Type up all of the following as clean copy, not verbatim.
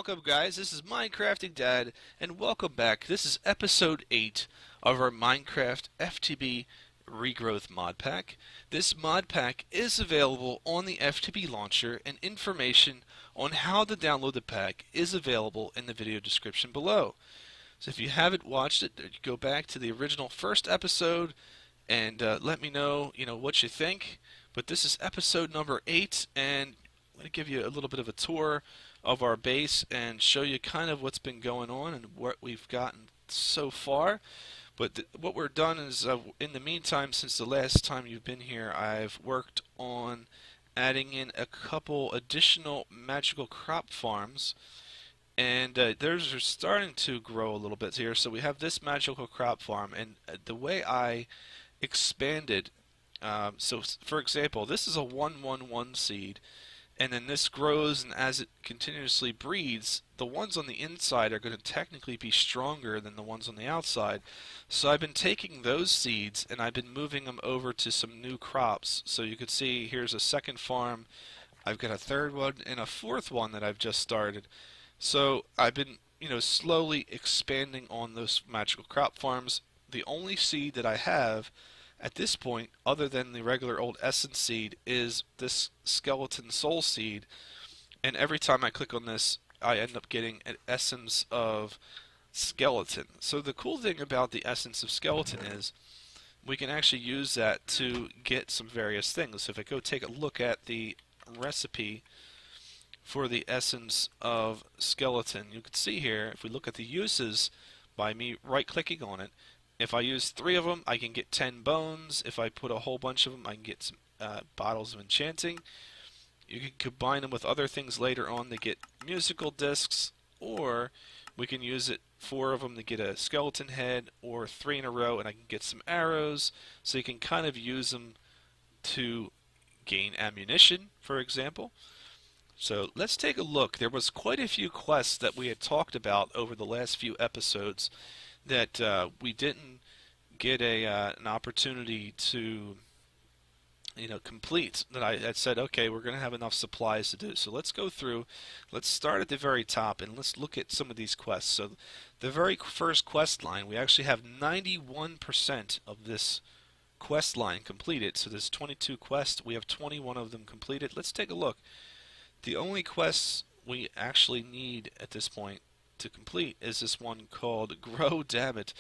Welcome guys, this is MinecraftingDAD, and welcome back. This is episode 8 of our Minecraft FTB Regrowth mod pack. This mod pack is available on the FTB Launcher, and information on how to download the pack is available in the video description below. So if you haven't watched it, go back to the original first episode and let me know, what you think. But this is episode number 8, and I'm going to give you a little bit of a tour of our base and show you kind of what's been going on and what we've gotten so far. But what we're done is, in the meantime, since the last time you've been here, I've worked on adding in a couple additional magical crop farms, and those are starting to grow a little bit here. So we have this magical crop farm, and the way I expanded, so for example, this is a 111 seed, and then this grows, and as it continuously breeds, the ones on the inside are going to technically be stronger than the ones on the outside. So I've been taking those seeds and I've been moving them over to some new crops. So you can see here's a second farm, I've got a third one, and a fourth one that I've just started. So I've been, slowly expanding on those magical crop farms. The only seed that I have at this point, other than the regular old essence seed, is this skeleton soul seed, and every time I click on this I end up getting an essence of skeleton. So the cool thing about the essence of skeleton is we can actually use that to get some various things. So if I go take a look at the recipe for the essence of skeleton, you can see here, if we look at the uses by me right clicking on it, if I use 3 of them, I can get 10 bones. If I put a whole bunch of them, I can get some bottles of enchanting. You can combine them with other things later on to get musical discs, or we can use it 4 of them to get a skeleton head, or 3 in a row and I can get some arrows. So you can kind of use them to gain ammunition, for example. So let's take a look. There was quite a few quests that we had talked about over the last few episodes that we didn't get an opportunity to complete, that I had said, okay, we're going to have enough supplies to do. So let's go through, let's start at the very top and let's look at some of these quests. So the very first quest line, we actually have 91% of this quest line completed. So there's 22 quests, we have 21 of them completed. Let's take a look. The only quests we actually need at this point to complete is this one called Grow Dammit.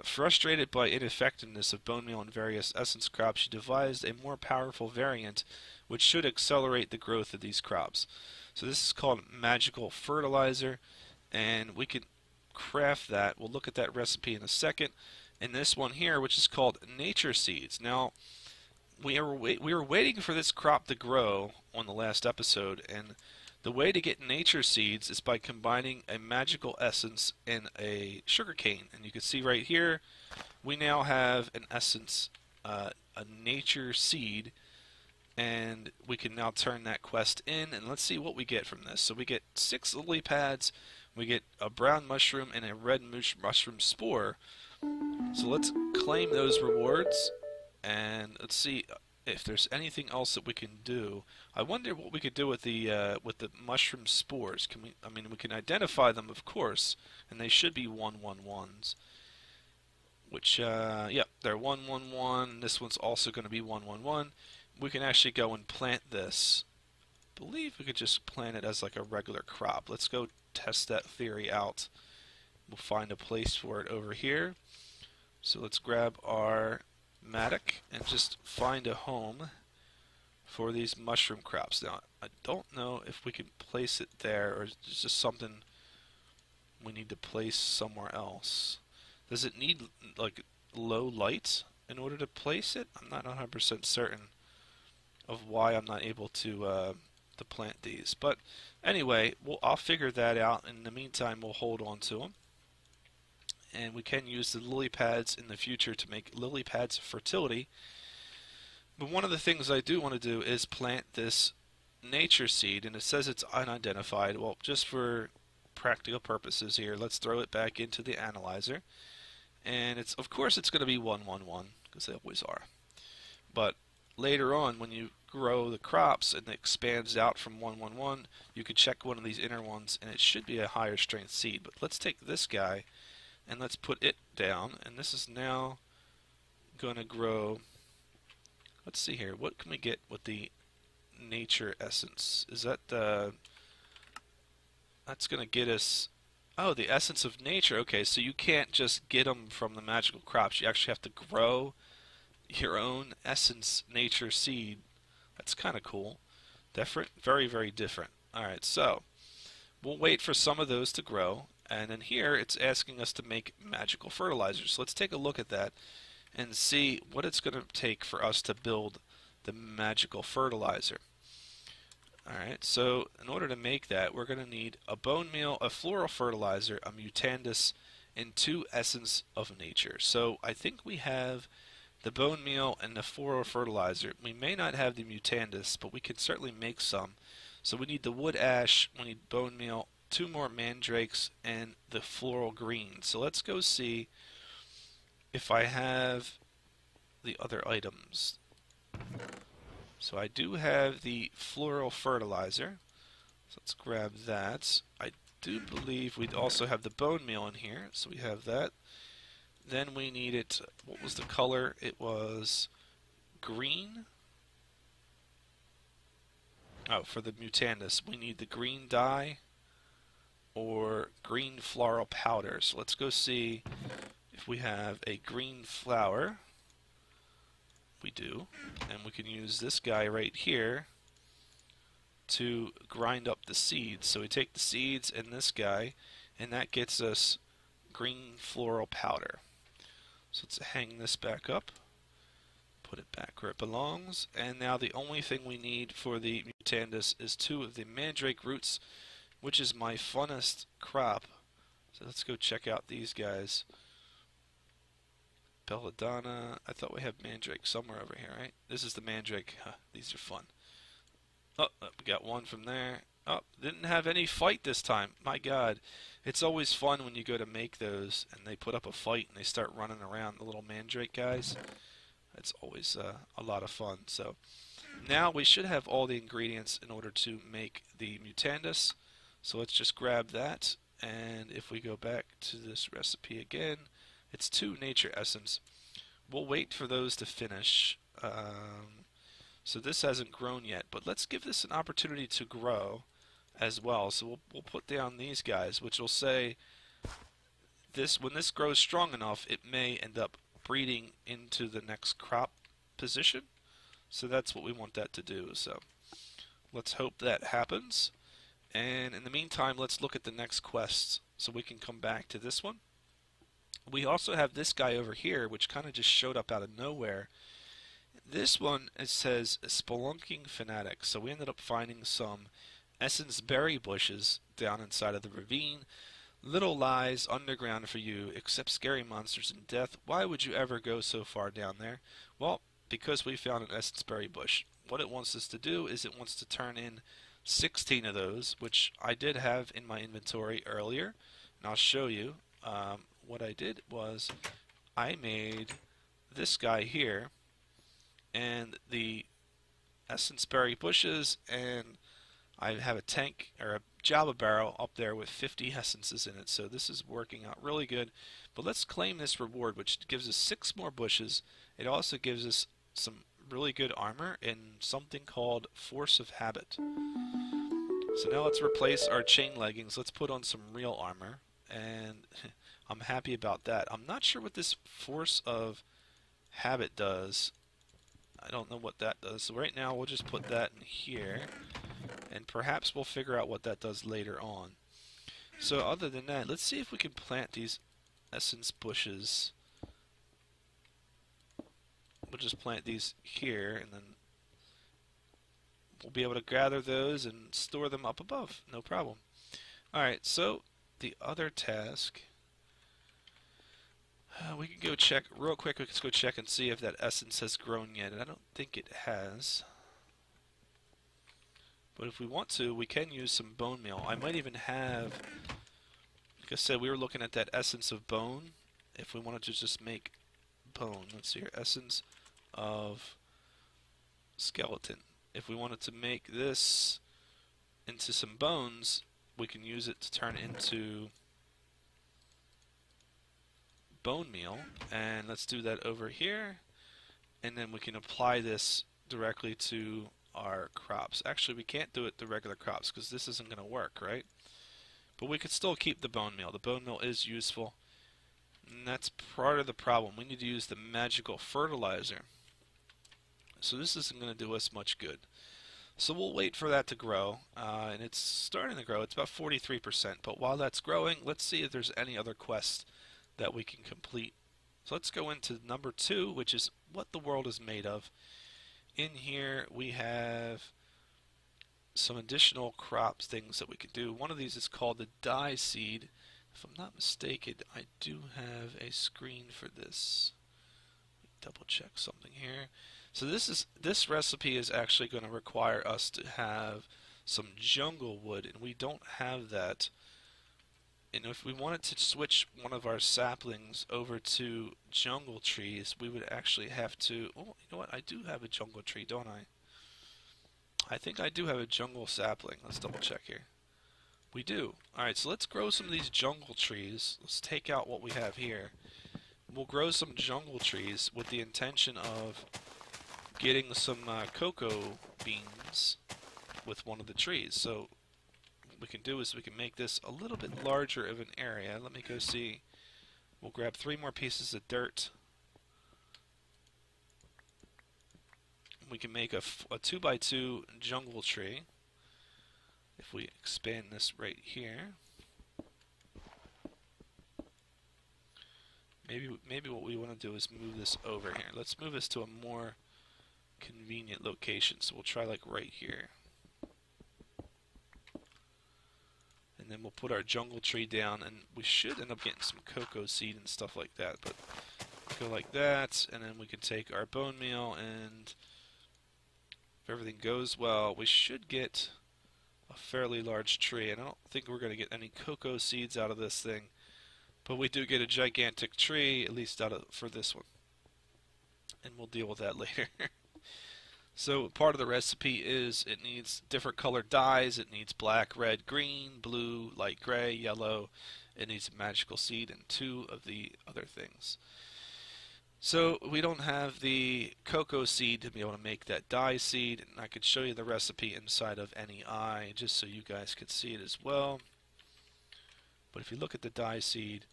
Frustrated by ineffectiveness of bone meal and various essence crops, she devised a more powerful variant which should accelerate the growth of these crops. So this is called magical fertilizer, and we can craft that. We'll look at that recipe in a second. And this one here, which is called nature seeds. Now we were waiting for this crop to grow on the last episode, and the way to get nature seeds is by combining a magical essence and a sugarcane. And you can see right here, we now have an essence, a nature seed, and we can now turn that quest in, and let's see what we get from this. So we get 6 lily pads, we get a brown mushroom and a red mushroom spore. So let's claim those rewards, and let's see if there's anything else that we can do. I wonder what we could do with the mushroom spores. Can we? I mean, we can identify them, of course, and they should be 111s. Which, yeah, they're 111. This one's also going to be 111. We can actually go and plant this. I believe we could just plant it as like a regular crop. Let's go test that theory out. We'll find a place for it over here. So let's grab our mattock and just find a home for these mushroom crops. Now I don't know if we can place it there, or it's just something we need to place somewhere else. Does it need like low light in order to place it? I'm not 100% certain of why I'm not able to plant these, but anyway, I'll figure that out. In the meantime, we'll hold on to them. And we can use the lily pads in the future to make lily pads of fertility. But one of the things I do want to do is plant this nature seed, and it says it's unidentified. Well, just for practical purposes here, let's throw it back into the analyzer. And of course it's going to be 111, because they always are. But later on, when you grow the crops and it expands out from 111, you could check one of these inner ones and it should be a higher strength seed. But let's take this guy and let's put it down, and this is now going to grow. Let's see here, what can we get with the nature essence? Is that that's going to get us, oh, the essence of nature. Okay, so you can't just get them from the magical crops, you actually have to grow your own essence nature seed. That's kind of cool. Different, very, very different. Alright, so we'll wait for some of those to grow, and then here it's asking us to make magical fertilizers. So let's take a look at that and see what it's going to take for us to build the magical fertilizer. Alright, so in order to make that, we're going to need a bone meal, a floral fertilizer, a mutandis, and 2 essence of nature. So I think we have the bone meal and the floral fertilizer. We may not have the mutandis, but we can certainly make some. So we need the wood ash, we need bone meal, 2 more mandrakes, and the floral green. So let's go see if I have the other items. So I do have the floral fertilizer. So let's grab that. I do believe we'd also have the bone meal in here. So we have that. Then we needed, what was the color? It was green. Oh, for the mutandis, we need the green dye or green floral powder. So let's go see if we have a green flower. We do, and we can use this guy right here to grind up the seeds. So we take the seeds and this guy, and that gets us green floral powder. So let's hang this back up, put it back where it belongs, and now the only thing we need for the mutandis is 2 of the mandrake roots, which is my funnest crop. So let's go check out these guys. Belladonna. I thought we had mandrake somewhere over here, right? This is the mandrake. Huh, these are fun. Oh, we got one from there. Oh, didn't have any fight this time. My God. It's always fun when you go to make those and they put up a fight and they start running around, the little mandrake guys. It's always a lot of fun. So now we should have all the ingredients in order to make the mutandis. So let's just grab that, and if we go back to this recipe again, it's 2 nature essence. We'll wait for those to finish. So this hasn't grown yet, but let's give this an opportunity to grow as well. So we'll put down these guys, which will say this, when this grows strong enough, it may end up breeding into the next crop position. So that's what we want that to do. So let's hope that happens. And in the meantime, let's look at the next quest so we can come back to this one. We also have this guy over here, which kind of just showed up out of nowhere. This one, it says Spelunking Fanatic. So we ended up finding some essence berry bushes down inside of the ravine. Little lies underground for you, except scary monsters and death. Why would you ever go so far down there? Well, because we found an essence berry bush. What it wants us to do is it wants to turn in 16 of those, which I did have in my inventory earlier, and I'll show you. What I did was I made this guy here and the essence berry bushes, and I have a tank or a Java barrel up there with 50 essences in it. So this is working out really good. But let's claim this reward, which gives us 6 more bushes. It also gives us some really good armor and something called Force of Habit. So now let's replace our chain leggings. Let's put on some real armor, and I'm happy about that. I'm not sure what this Force of Habit does. I don't know what that does. So right now we'll just put that in here, and perhaps we'll figure out what that does later on. So other than that, let's see if we can plant these essence bushes. We'll just plant these here, and then we'll be able to gather those and store them up above. No problem. Alright, so the other task, we can go check real quick. Let's go check and see if that essence has grown yet, and I don't think it has. But if we want to, we can use some bone meal. I might even have, like I said, we were looking at that essence of bone. If we wanted to just make bone, let's see here, essence of skeleton. if we wanted to make this into some bones, we can use it to turn into bone meal. And let's do that over here. And then we can apply this directly to our crops. Actually, we can't do it to regular crops because this isn't going to work, right? But we could still keep the bone meal. The bone meal is useful. And that's part of the problem. We need to use the magical fertilizer. So this isn't going to do us much good. So we'll wait for that to grow. And it's starting to grow. It's about 43%. But while that's growing, let's see if there's any other quests that we can complete. So let's go into number 2, which is what the world is made of. In here we have some additional crops things that we can do. One of these is called the dye seed. If I'm not mistaken, I do have a screen for this. Double check something here. So this recipe is actually going to require us to have some jungle wood, and we don't have that. And if we wanted to switch one of our saplings over to jungle trees, we would actually have to... Oh, you know what? I do have a jungle tree, don't I? I think I do have a jungle sapling. Let's double check here. We do. Alright, so let's grow some of these jungle trees. Let's take out what we have here. We'll grow some jungle trees with the intention of getting some cocoa beans with one of the trees. So what we can do is we can make this a little bit larger of an area. Let me go see. We'll grab 3 more pieces of dirt. We can make a 2x2 jungle tree. If we expand this right here, maybe what we want to do is move this over here. Let's move this to a more convenient location. So we'll try like right here. And then we'll put our jungle tree down, and we should end up getting some cocoa seed and stuff like that. But go like that, and then we can take our bone meal, and if everything goes well, we should get a fairly large tree. And I don't think we're going to get any cocoa seeds out of this thing, but we do get a gigantic tree, at least for this one. And we'll deal with that later. So part of the recipe is it needs different colored dyes. It needs black, red, green, blue, light gray, yellow. It needs a magical seed and 2 of the other things. So we don't have the cocoa seed to be able to make that dye seed, and I could show you the recipe inside of NEI just so you guys could see it as well. But if you look at the dye seed,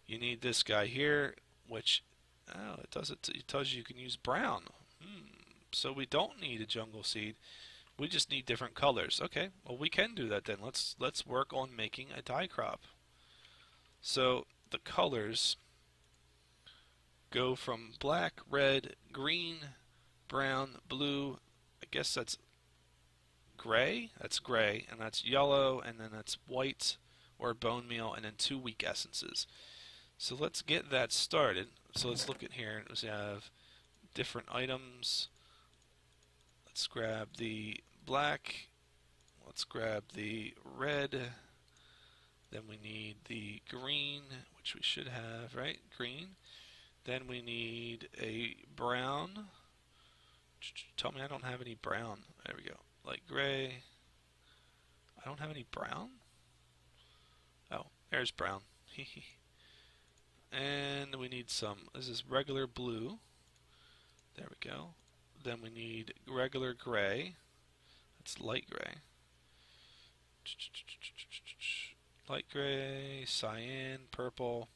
you need this guy here, which it tells you can use brown. So we don't need a jungle seed. We just need different colors. Okay, well we can do that then. Let's work on making a dye crop. So the colors go from black, red, green, brown, blue. I guess that's gray. That's gray, and that's yellow, and then that's white or bone meal, and then 2 weak essences. So let's get that started. So let's look at here. We have different items. Let's grab the black. Let's grab the red. Then we need the green, which we should have, right? Green. Then we need a brown. Tell me I don't have any brown. There we go. Light gray. I don't have any brown? Oh, there's brown. And we need some. This is regular blue. There we go. Then we need regular gray. That's light gray. Light gray, cyan, purple.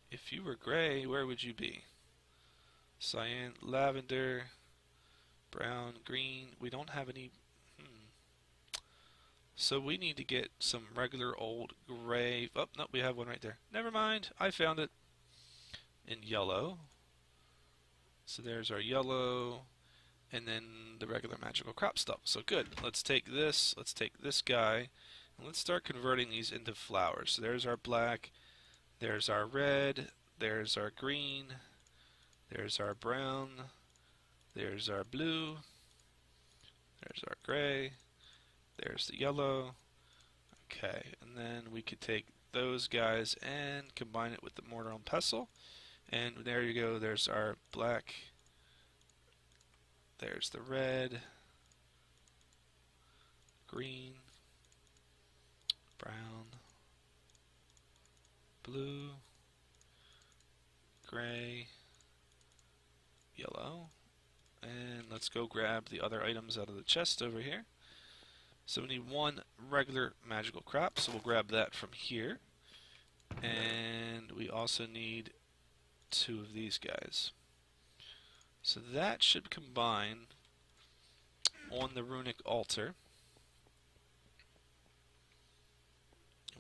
If you were gray, where would you be? Cyan, lavender, brown, green. We don't have any. So we need to get some regular old gray. Oh, no, we have one right there. Never mind, I found it. In yellow. So there's our yellow, and then the regular magical crop stuff. So good. Let's take this guy, and let's start converting these into flowers. So there's our black, there's our red, there's our green, there's our brown, there's our blue, there's our gray, there's the yellow. Okay, and then we could take those guys and combine it with the mortar and pestle. And there you go, there's our black, There's the red, green, brown, blue, gray, yellow, and let's go grab the other items out of the chest over here. So we need one regular magical Krapht, so we'll grab that from here. And we also need 2 of these guys. So that should combine on the runic altar.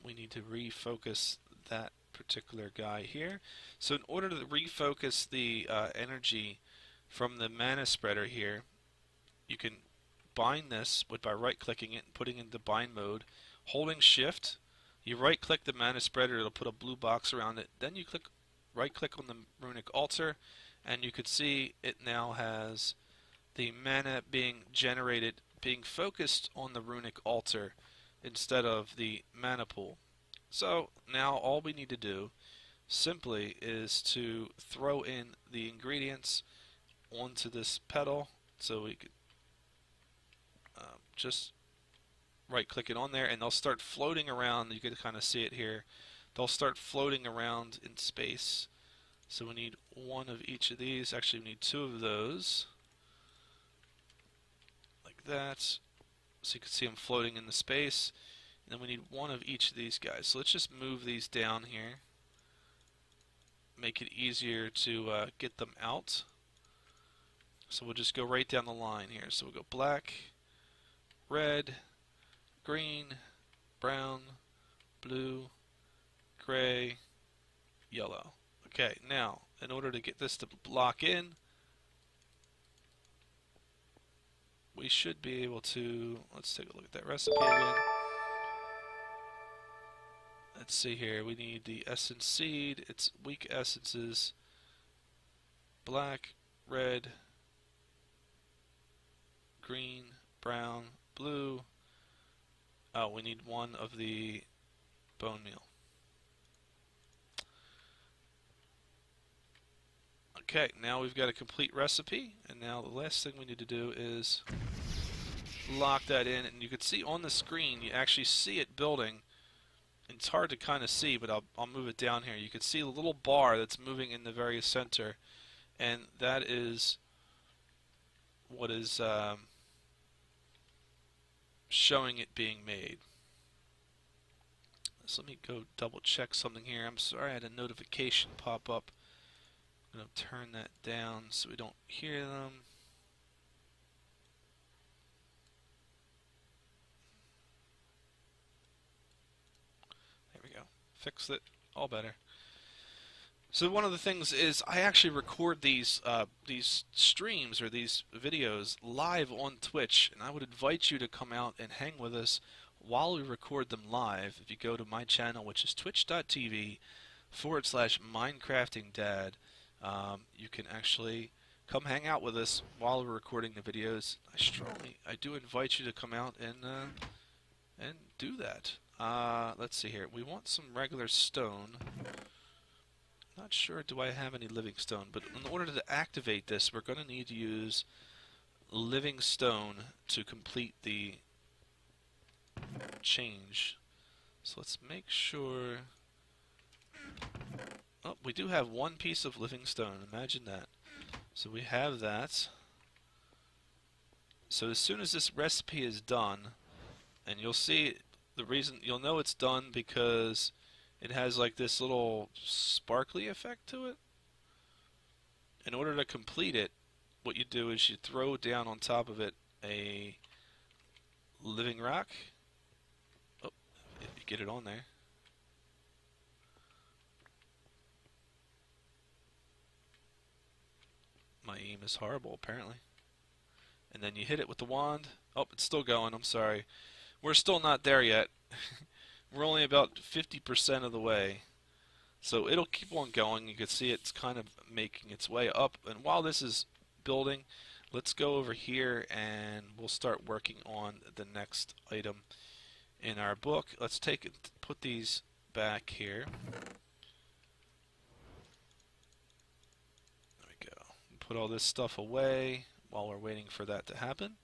We need to refocus that particular guy here. So in order to refocus the energy from the mana spreader here, you can bind this by right-clicking it and putting it into bind mode. Holding shift, you right-click the mana spreader, it'll put a blue box around it. Then you right-click on the runic altar, and you could see it now has the mana being generated, being focused on the runic altar instead of the mana pool. So now all we need to do simply is to throw in the ingredients onto this pedal. So we could just right click it on there and they'll start floating around. You can kind of see it here. They'll start floating around in space. So we need 1 of each of these. Actually we need 2 of those, like that, so you can see them floating in the space. And then we need 1 of each of these guys. So let's just move these down here, make it easier to get them out. So we'll just go right down the line here. So we'll go black, red, green, brown, blue, gray, yellow. Okay, now in order to get this to lock in, we should be able to, let's take a look at that recipe again. Let's see here, we need the essence seed, it's weak essences, black, red, green, brown, blue. Oh, we need 1 of the bone meal. Okay, now we've got a complete recipe, and now the last thing we need to do is lock that in, and you can see on the screen, you actually see it building. It's hard to kind of see, but I'll move it down here. You can see the little bar that's moving in the very center, and that is what is showing it being made. So let me go double check something here. I'm sorry, I had a notification pop up. I'm going to turn that down so we don't hear them. There we go. Fixed it. All better. So one of the things is I actually record these streams or these videos live on Twitch, and I would invite you to come out and hang with us while we record them live. If you go to my channel, which is twitch.tv/MinecraftingDAD, you can actually come hang out with us while we're recording the videos. I do invite you to come out and do that. Let's see here. We want some regular stone. Not sure do I have any living stone, but in order to activate this, we're going to need to use living stone to complete the change. So let's make sure. Oh, we do have 1 piece of living stone. Imagine that. So we have that. So as soon as this recipe is done, and you'll see the reason, you'll know it's done because it has like this little sparkly effect to it. In order to complete it, what you do is you throw down on top of it a living rock. Oh, if you get it on there. My aim is horrible, apparently. And then you hit it with the wand. Oh, it's still going, I'm sorry. We're still not there yet. We're only about 50% of the way. So it'll keep on going. You can see it's kind of making its way up. And while this is building, let's go over here and we'll start working on the next item in our book. Let's take it, put these back here. There we go. Put all this stuff away. while we're waiting for that to happen,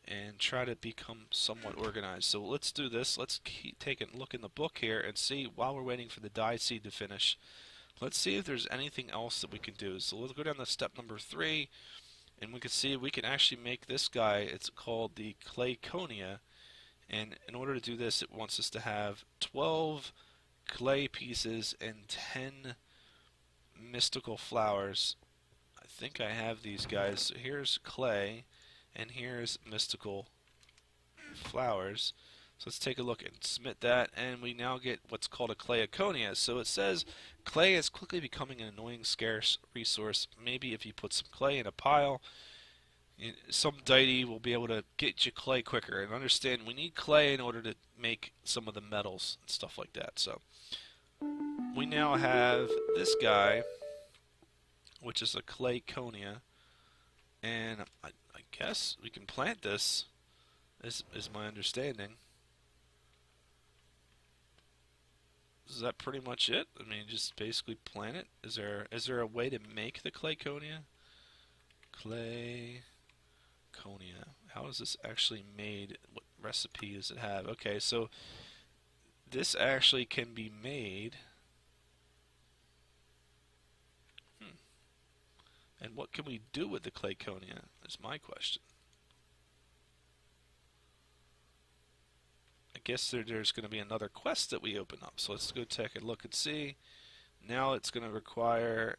and try to become somewhat organized. So let's do this. Let's take a look in the book here and see, while we're waiting for the dye seed to finish, let's see if there's anything else that we can do. So let's go down to step number 3, and we can see we can actually make this guy. It's called the Clayconia, and in order to do this, it wants us to have 12 clay pieces and 10 mystical flowers. I think I have these guys. So here's clay, and here's mystical flowers. So let's take a look and submit that, and we now get what's called a Clayconia. So it says clay is quickly becoming an annoying scarce resource. Maybe if you put some clay in a pile, some deity will be able to get you clay quicker. And understand, we need clay in order to make some of the metals and stuff like that. So we now have this guy, which is a Clayconia, and I guess we can plant this, is my understanding. Is that pretty much it? I mean, just basically plant it? Is there a way to make the Clayconia? Clayconia. How is this actually made? What recipe does it have? Okay, so this actually can be made. And what can we do with the Clayconia is my question. I guess there's going to be another quest that we open up. So let's go take a look and see. Now it's going to require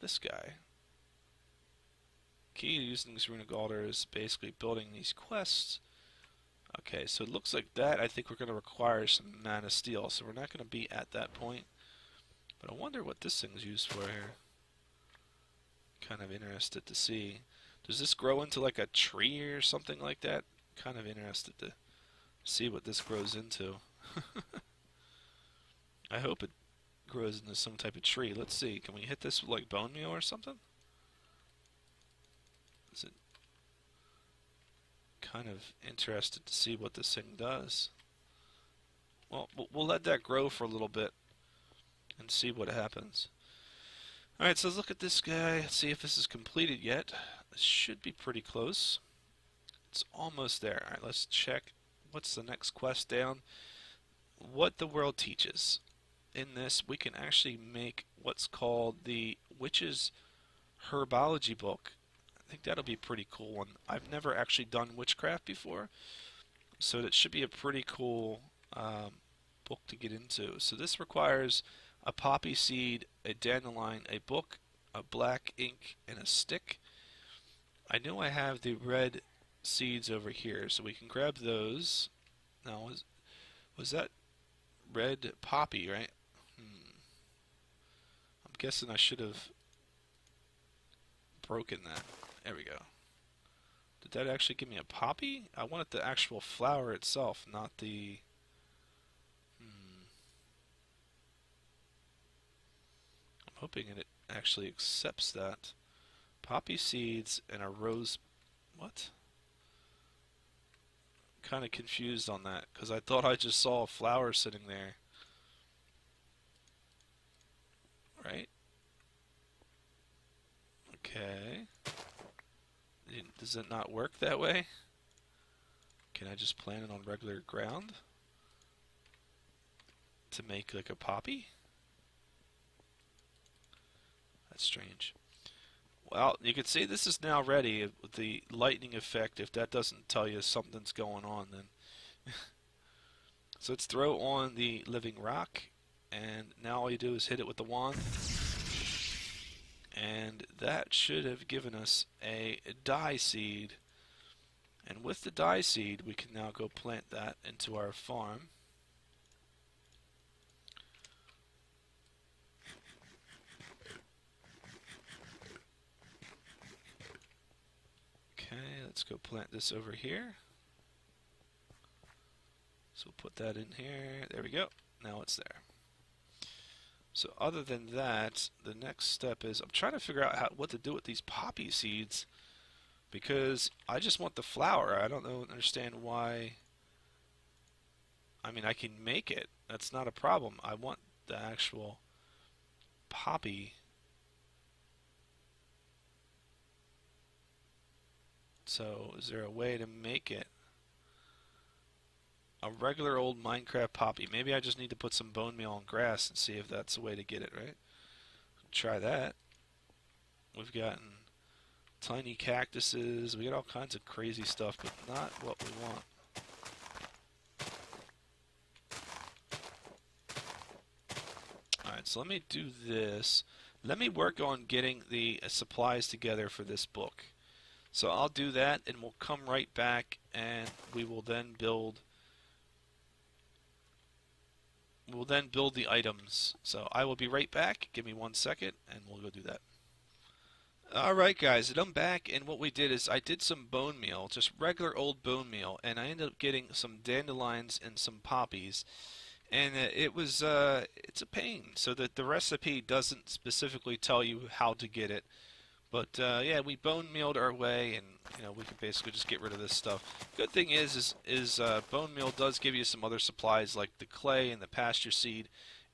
this guy. Key to using these runic altar is basically building these quests. Okay, so it looks like that. I think we're going to require some mana steel. So we're not going to be at that point. But I wonder what this thing's used for here. Kind of interested to see. Does this grow into like a tree or something like that? Kind of interested to see what this grows into. I hope it grows into some type of tree. Let's see. Can we hit this with like bone meal or something? Is it kind of interested to see what this thing does? Well, we'll let that grow for a little bit and see what happens. Alright, so let's look at this guy, see if this is completed yet. This should be pretty close. It's almost there. Alright, let's check what's the next quest down. What the world teaches. In this, we can actually make what's called the Witch's Herbology book. I think that'll be a pretty cool one. I've never actually done witchcraft before, so that should be a pretty cool book to get into. So this requires a poppy seed, a dandelion, a book, a black ink, and a stick. I know I have the red seeds over here, so we can grab those. Now, was that red poppy, right? I'm guessing I should have broken that. There we go. Did that actually give me a poppy? I wanted the actual flower itself, not the... I'm hoping it actually accepts that. Poppy seeds and a rose... What? I'm kind of confused on that, because I thought I just saw a flower sitting there. Right? Okay. Does it not work that way? Can I just plant it on regular ground to make like a poppy? That's strange. Well, you can see this is now ready with the lightning effect. If that doesn't tell you something's going on, then so let's throw on the living rock, and now all you do is hit it with the wand, and that should have given us a dye seed. And with the dye seed, we can now go plant that into our farm. Okay, let's go plant this over here. So we'll put that in here. There we go. Now it's there. So other than that, the next step is I'm trying to figure out what to do with these poppy seeds, because I just want the flower. I don't understand why. I mean, I can make it. That's not a problem. I want the actual poppy So is there a way to make it a regular old Minecraft poppy? Maybe I just need to put some bone meal and grass and see if that's the way to get it, right? Try that. We've gotten tiny cactuses. We got all kinds of crazy stuff, but not what we want. Alright, so let me do this. Let me work on getting the supplies together for this book. So I'll do that, and we'll come right back, and we will then build the items. So I will be right back. Give me 1 second, and we'll go do that. Alright guys, and I'm back, and what we did is I did some bone meal, just regular old bone meal, and I ended up getting some dandelions and some poppies. And it's a pain, so that the recipe doesn't specifically tell you how to get it. But yeah, we bone mealed our way, and we can basically just get rid of this stuff. Good thing is bone meal does give you some other supplies like the clay and the pasture seed,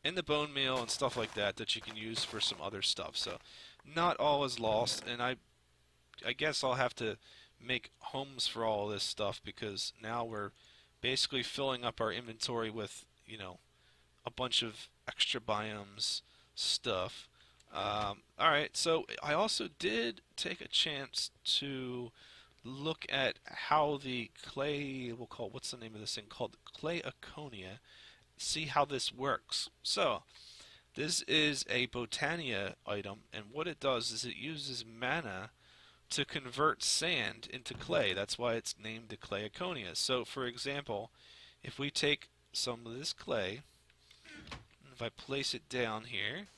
and the bone meal and stuff like that that you can use for some other stuff. So not all is lost, and I guess I'll have to make homes for all this stuff, because now we're basically filling up our inventory with a bunch of extra biomes stuff. Alright, so I also did take a chance to look at how the clay, what's the name of this thing called? Clay Aconia. See how this works. So, this is a Botania item, and what it does is it uses mana to convert sand into clay. That's why it's named the Clay Aconia. So, for example, if we take some of this clay, and if I place it down here,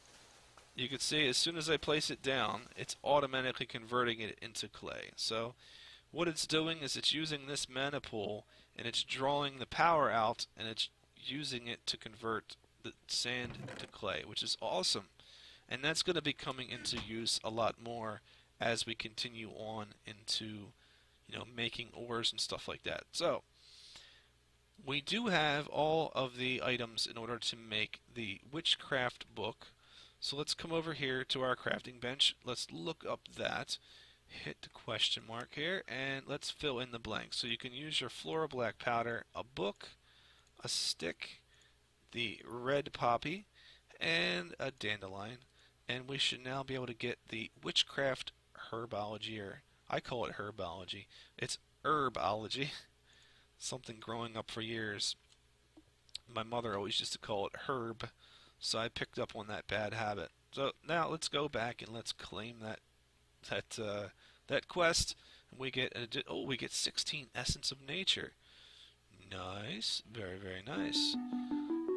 you can see as soon as I place it down, it's automatically converting it into clay. So what it's doing is it's using this mana pool, and it's drawing the power out, and it's using it to convert the sand into clay, which is awesome. And that's going to be coming into use a lot more as we continue on into making ores and stuff like that. So we do have all of the items in order to make the Witchcraft book. So let's come over here to our crafting bench. Let's look up that. Hit the question mark here, and let's fill in the blanks. So you can use your floral black powder, a book, a stick, the red poppy, and a dandelion. And we should now be able to get the Witchcraft herbology, or I call it herbology. It's herbology. Something growing up for years. My mother always used to call it herb, so I picked up on that bad habit. So now let's go back and let's claim that quest, and we get we get 16 Essence of Nature. Nice, very very nice.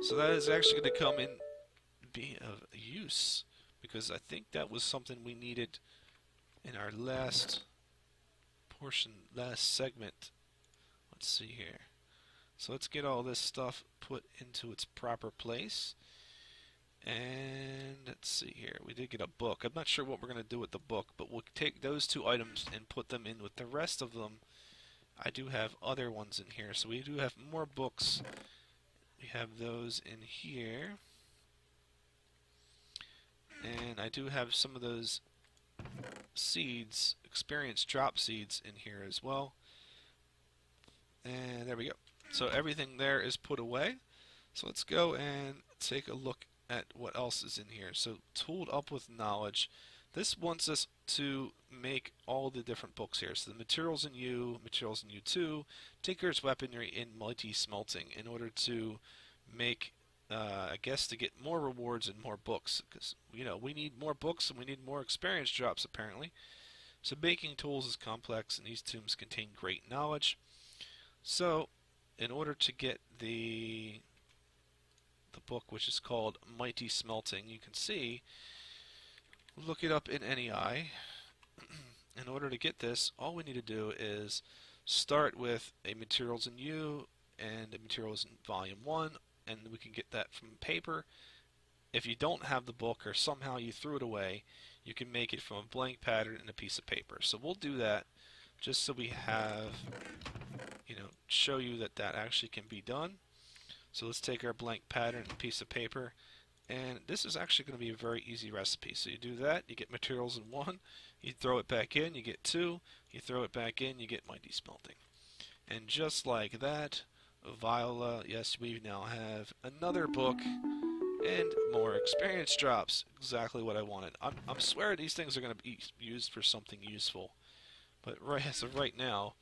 So that is actually going to come in be of use, because I think that was something we needed in our last segment. Let's see here. So let's get all this stuff put into its proper place. And let's see here. We did get a book. I'm not sure what we're going to do with the book, but we'll take those two items and put them in with the rest of them. I do have other ones in here. So we do have more books. We have those in here. And I do have some of those seeds, experience drop seeds in here as well. And there we go. So everything there is put away. So let's go and take a look at what else is in here. So tooled up with knowledge. This wants us to make all the different books here. So the materials in U, materials in U2, Tinker's Weaponry, and Mighty Smelting, in order to make, I guess, to get more rewards and more books. Because, we need more books and we need more experience drops, apparently. So baking tools is complex, and these tombs contain great knowledge. So, in order to get the book, which is called Mighty Smelting, you can see, look it up in NEI. In order to get this, all we need to do is start with a materials in U and a materials in volume 1, and we can get that from paper. If you don't have the book, or somehow you threw it away, you can make it from a blank pattern and a piece of paper. So we'll do that just so we have, show you that that actually can be done. So let's take our blank pattern and piece of paper, And this is actually going to be a very easy recipe. So you do that, you get materials in 1, you throw it back in, you get 2, you throw it back in, you get mighty smelting. And just like that, Viola, yes, we now have another book and more experience drops. Exactly what I wanted. I'm swearing these things are going to be used for something useful. But right as of right now,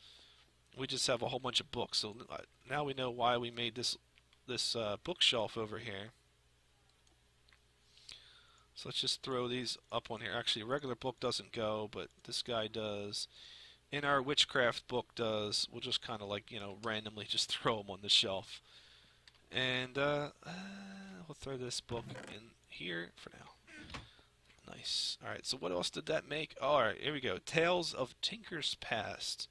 we just have a whole bunch of books. So now we know why we made this bookshelf over here. So let's just throw these up on here. Actually, a regular book doesn't go, but this guy does. And our witchcraft book does. We'll just kind of like, you know, randomly just throw them on the shelf. And we'll throw this book in here for now. Nice. Alright, so what else did that make? Alright, here we go. Tales of Tinker's Past.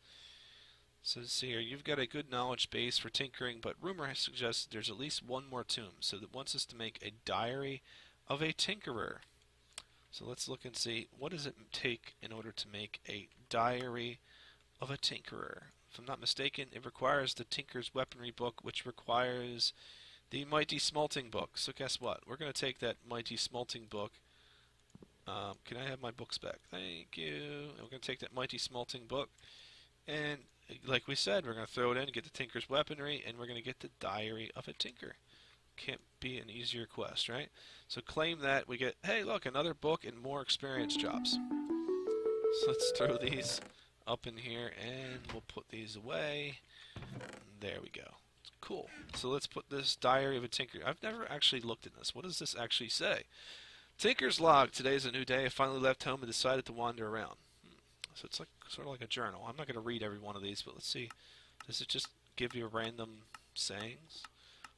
So let's see here. You've got a good knowledge base for tinkering, but rumor suggests there's at least one more tomb. So that wants us to make a diary of a tinkerer. So let's look and see, what does it take in order to make a diary of a tinkerer? If I'm not mistaken, it requires the Tinker's Weaponry book, which requires the Mighty Smelting book. So guess what? We're going to take that Mighty Smelting book. Can I have my books back? Thank you. And we're going to take that Mighty Smelting book, and like we said, we're going to throw it in, get the Tinker's Weaponry, and we're going to get the Diary of a Tinker. Can't be an easier quest, right? So claim that, we get, hey look, another book and more experience drops. So let's throw these up in here, and we'll put these away. There we go. Cool. So let's put this Diary of a Tinker. I've never actually looked at this. What does this actually say? Tinker's log. Today is a new day. I finally left home and decided to wander around. So it's like sort of like a journal. I'm not going to read every one of these, but let's see. Does it just give you random sayings?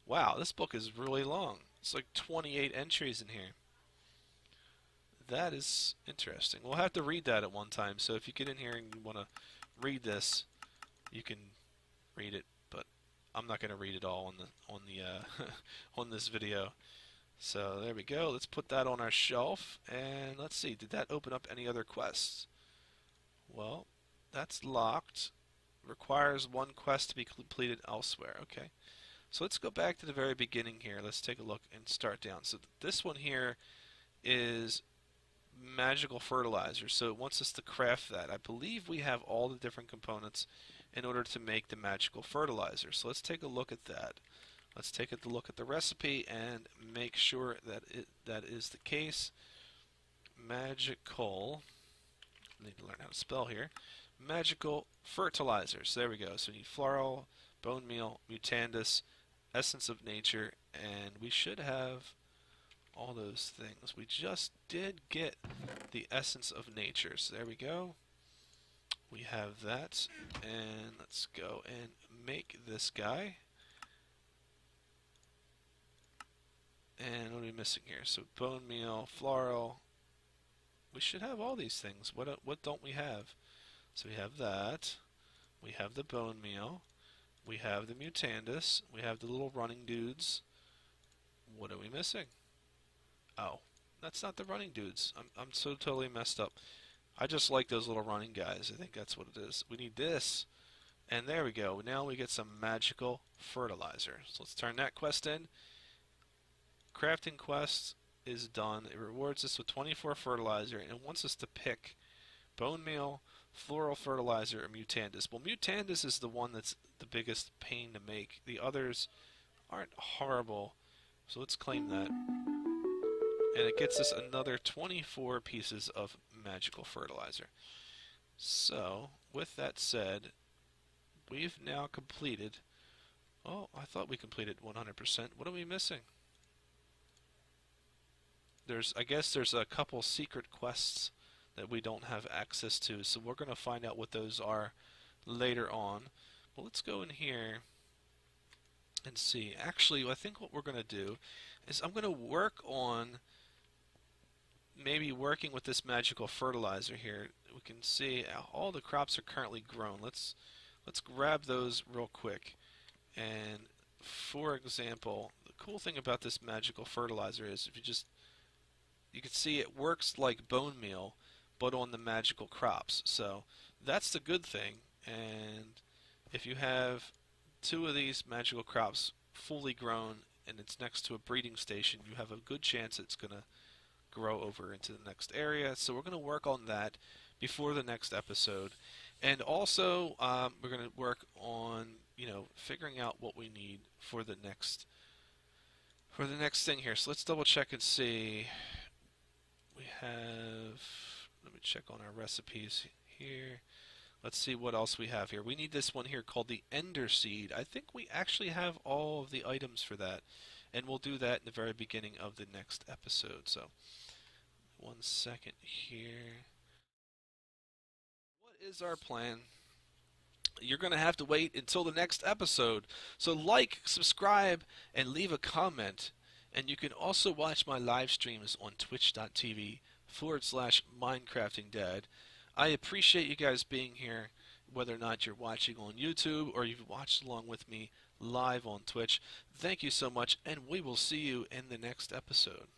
Wow, this book is really long. It's like 28 entries in here. That is interesting. We'll have to read that at one time. So if you get in here and you want to read this, you can read it. But I'm not going to read it all on this video. So there we go. Let's put that on our shelf, and let's see. Did that open up any other quests? Well, that's locked. Requires one quest to be completed elsewhere. Okay. So let's go back to the very beginning here. Let's take a look and start down. So this one here is magical fertilizer. So it wants us to craft that. I believe we have all the different components in order to make the magical fertilizer. So let's take a look at that. Let's take a look at the recipe and make sure that that is the case. Magical. I need to learn how to spell here. Magical fertilizers. There we go. So we need floral, bone meal, mutandis, essence of nature, and we should have all those things. We just did get the essence of nature. So there we go. We have that, and let's go and make this guy. And what are we missing here? So bone meal, floral. We should have all these things. What don't we have? So we have that. We have the bone meal. We have the mutandis. We have the little running dudes. What are we missing? Oh, that's not the running dudes. I'm so totally messed up. I just like those little running guys. I think that's what it is. We need this. And there we go. Now we get some magical fertilizer. So let's turn that quest in. Crafting quest is done. It rewards us with 24 fertilizer and wants us to pick bone meal, floral fertilizer, or mutandis. Well, mutandis is the one that's the biggest pain to make. The others aren't horrible. So let's claim that. And it gets us another 24 pieces of magical fertilizer. So, with that said, we've now completed... Oh, I thought we completed 100%. What are we missing? I guess there's a couple secret quests that we don't have access to, so we're going to find out what those are later on. But let's go in here and see. Actually, I think what we're going to do is I'm going to work on maybe working with this magical fertilizer here. We can see all the crops are currently grown. Let's grab those real quick. And for example, the cool thing about this magical fertilizer is if you can see it works like bone meal, but on the magical crops. So that's the good thing. And if you have 2 of these magical crops fully grown, and it's next to a breeding station, you have a good chance it's going to grow over into the next area. So we're going to work on that before the next episode. And also, we're going to work on, figuring out what we need for the next thing here. So let's double check and see. We have, let me check on our recipes here. Let's see what else we have here. We need this one here called the Ender Seed. I think we actually have all of the items for that, and we'll do that in the very beginning of the next episode. So, 1 second here. What is our plan? You're going to have to wait until the next episode. So like, subscribe, and leave a comment. And you can also watch my live streams on twitch.tv/MinecraftingDAD. I appreciate you guys being here, whether or not you're watching on YouTube or you've watched along with me live on Twitch. Thank you so much, and we will see you in the next episode.